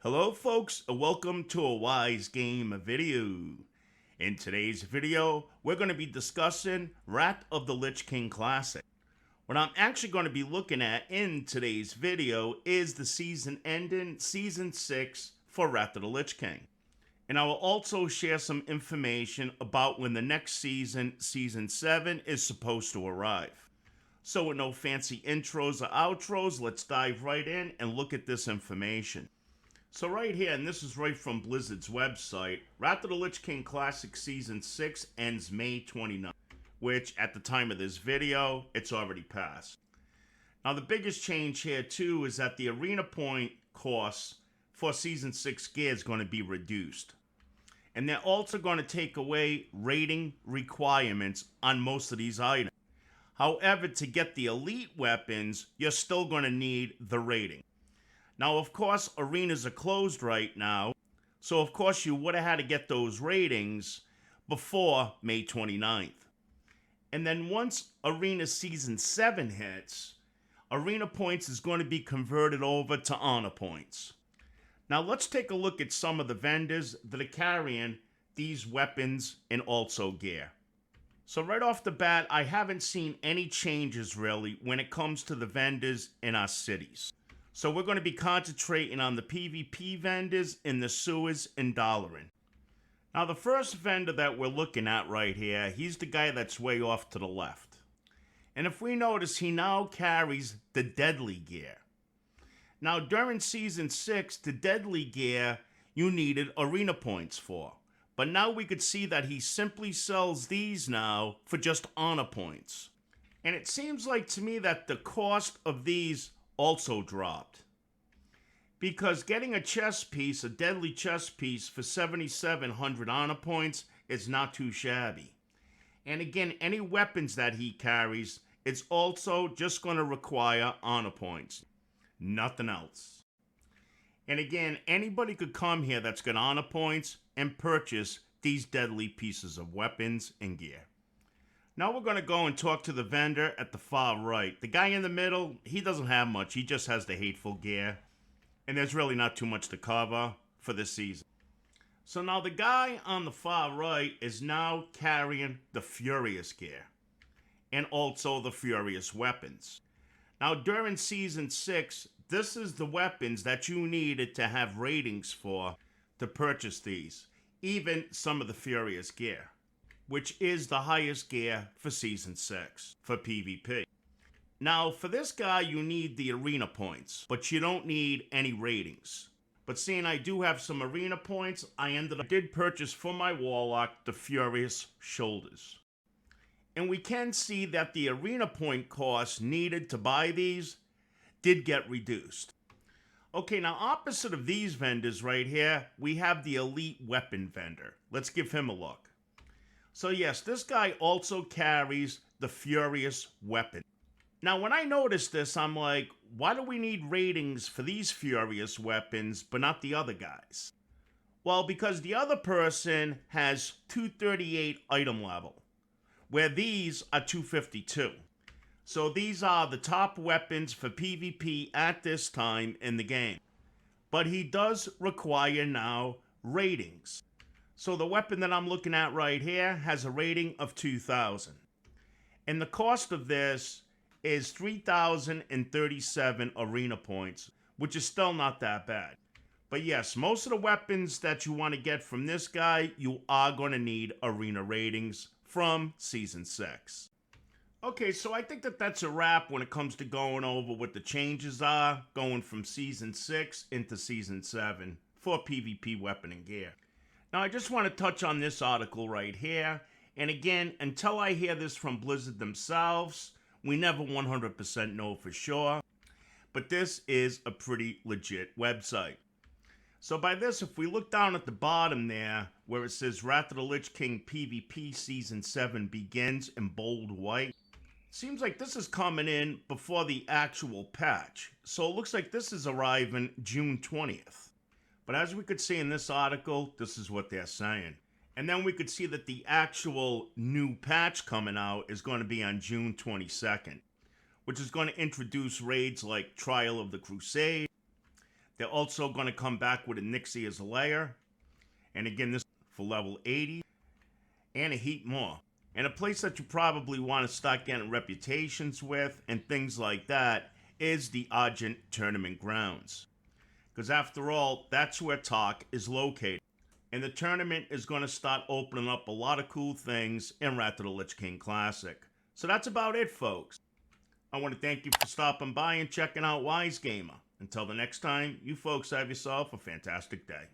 Hello folks, and welcome to a Wise Game video. In today's video, we're going to be discussing Wrath of the Lich King Classic. What I'm actually going to be looking at in today's video is the season ending, Season 6 for Wrath of the Lich King. And I will also share some information about when the next season, Season 7, is supposed to arrive. So with no fancy intros or outros, let's dive right in and look at this information. So right here, and this is right from Blizzard's website, Wrath of the Lich King Classic Season 6 ends May 29th, which at the time of this video, it's already passed. Now the biggest change here too is that the arena point costs for Season 6 gear is going to be reduced. And they're also going to take away rating requirements on most of these items. However, to get the elite weapons, you're still going to need the rating. Now, of course, arenas are closed right now, so of course you would have had to get those ratings before May 29th. And then once Arena Season 7 hits, Arena Points is going to be converted over to Honor Points. Now let's take a look at some of the vendors that are carrying these weapons and also gear. So right off the bat, I haven't seen any changes really when it comes to the vendors in our cities. So we're going to be concentrating on the PvP vendors in the sewers and Dollarin. Now the first vendor that we're looking at right here, he's the guy that's way off to the left. And if we notice, he now carries the deadly gear. Now during Season 6, the deadly gear you needed arena points for. But now we could see that he simply sells these now for just honor points. And it seems like to me that the cost of these also dropped, because getting a chest piece, a deadly chest piece for 7,700 honor points is not too shabby. And again, any weapons that he carries, it's also just going to require honor points, nothing else. And again, anybody could come here that's got honor points and purchase these deadly pieces of weapons and gear. Now we're going to go and talk to the vendor at the far right. The guy in the middle, he doesn't have much. He just has the hateful gear. And there's really not too much to cover for this season. So now the guy on the far right is now carrying the Furious gear. And also the Furious weapons. Now during Season 6, this is the weapons that you needed to have ratings for to purchase these. Even some of the Furious gear, which is the highest gear for Season 6 for PvP. Now, for this guy, you need the arena points, but you don't need any ratings. But seeing I do have some arena points, I did purchase for my Warlock the Furious Shoulders. And we can see that the arena point cost needed to buy these did get reduced. Okay, now opposite of these vendors right here, we have the elite weapon vendor. Let's give him a look. So yes, this guy also carries the Furious weapon. Now when I noticed this, I'm like, why do we need ratings for these Furious weapons but not the other guys? Well, because the other person has 238 item level, where these are 252. So these are the top weapons for PvP at this time in the game. But he does require now ratings. So the weapon that I'm looking at right here has a rating of 2,000. And the cost of this is 3,037 arena points, which is still not that bad. But yes, most of the weapons that you want to get from this guy, you are going to need arena ratings from Season 6. Okay, so I think that that's a wrap when it comes to going over what the changes are going from Season 6 into Season 7 for PvP weapon and gear. Now, I just want to touch on this article right here. And again, until I hear this from Blizzard themselves, we never 100% know for sure. But this is a pretty legit website. So by this, if we look down at the bottom there, where it says Wrath of the Lich King PvP Season 7 begins in bold white, seems like this is coming in before the actual patch. So it looks like this is arriving June 20th. But as we could see in this article, this is what they're saying. And then we could see that the actual new patch coming out is going to be on June 22nd, which is going to introduce raids like Trial of the Crusade. They're also going to come back with a Nixie as a layer. And again, this for level 80 and a heap more. And a place that you probably want to start getting reputations with and things like that is the Argent Tournament Grounds. Because after all, that's where Talk is located. And the tournament is going to start opening up a lot of cool things in Wrath of the Lich King Classic. So that's about it, folks. I want to thank you for stopping by and checking out Wise Gamer. Until the next time, you folks have yourself a fantastic day.